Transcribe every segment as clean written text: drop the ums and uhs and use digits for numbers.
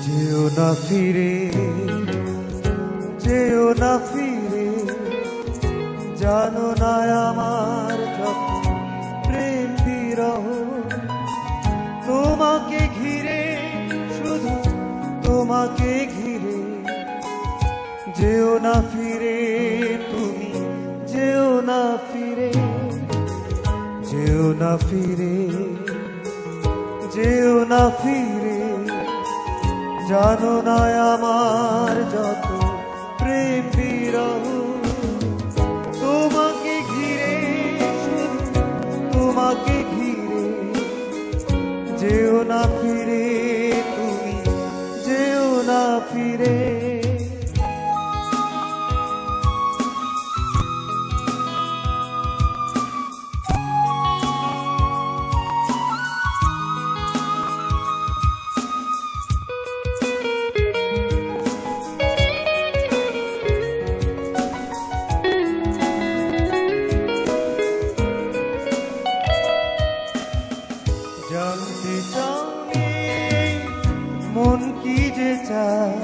যেও না ফিরে, যেও না ফিরে, জানো না আমার যত প্রেম বিরহ। তোমাকে ঘিরে, শুধু তোমাকে ঘিরে, যেও না ফিরে তুমি, যেও না ফিরে, যেও না ফিরে, যেও না ফিরে, জানো না আমার যত প্রেম বিরহ। তোমাকে ঘিরে, শুধু তোমাকে ঘিরে, যেও না ফিরে তুমি, যেও না ফিরে। জানতে চাওনি মন কি যে চায়,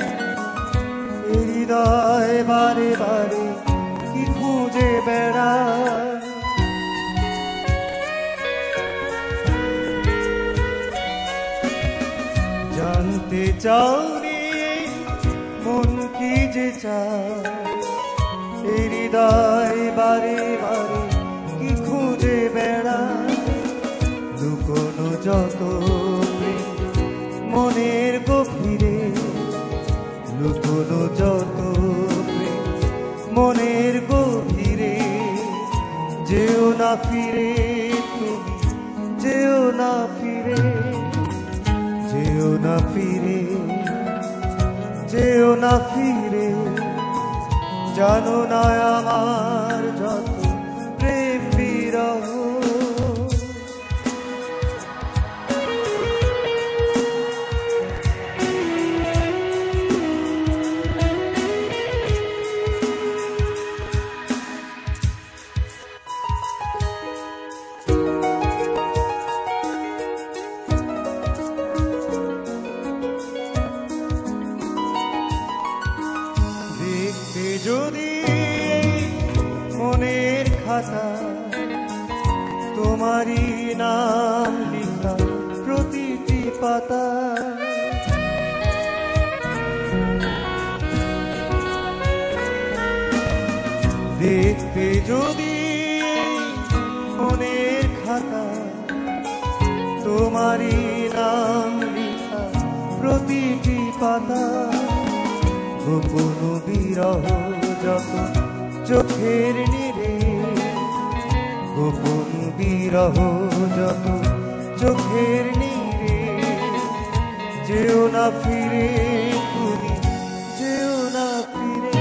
হৃদয় বারে বারে কি খুঁজে বেড়ায়। জানতে চাওনি মন কি যে চায়, হৃদয় বারে বারে কি খুঁজে বেড়ায়। লুকোনো যত মনের গভীরে, লুকোনো যত মনের গভীরে, যেও না ফিরে তুমি, যেও না ফিরে, যেও না ফিরে, যেও না ফিরে, জানো না আমার যত প্রেম বিরহ। দেখতে যদি মনের খাতা, তোমারই নাম লিখা প্রতিটি পাতা। দেখতে যদি মনের খাতা, তোমারই নাম লিখা প্রতিটি পাতা। গোপন বিরহ যত চোখের নীরে, গোপন বিরহ যত চোখের নীরে, যেও না ফিরে তুমি, যেও না ফিরে,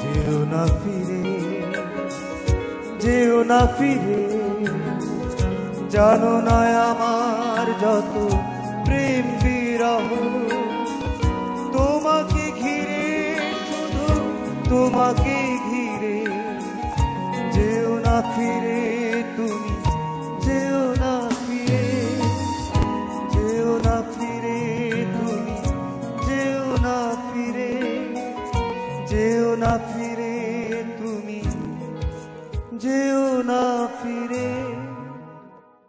যেও না ফিরে, যেও না ফিরে, জানো না আমার যত প্রেম বিরহ। তোমাকে ঘিরে, শুধু তোমাকে ঘিরে, যেও না ফিরে তুমি, যেও না ফিরে, যেও না ফিরে তুমি, যেও না ফিরে, যেও না ফিরে তুমি, যেও না ফিরে।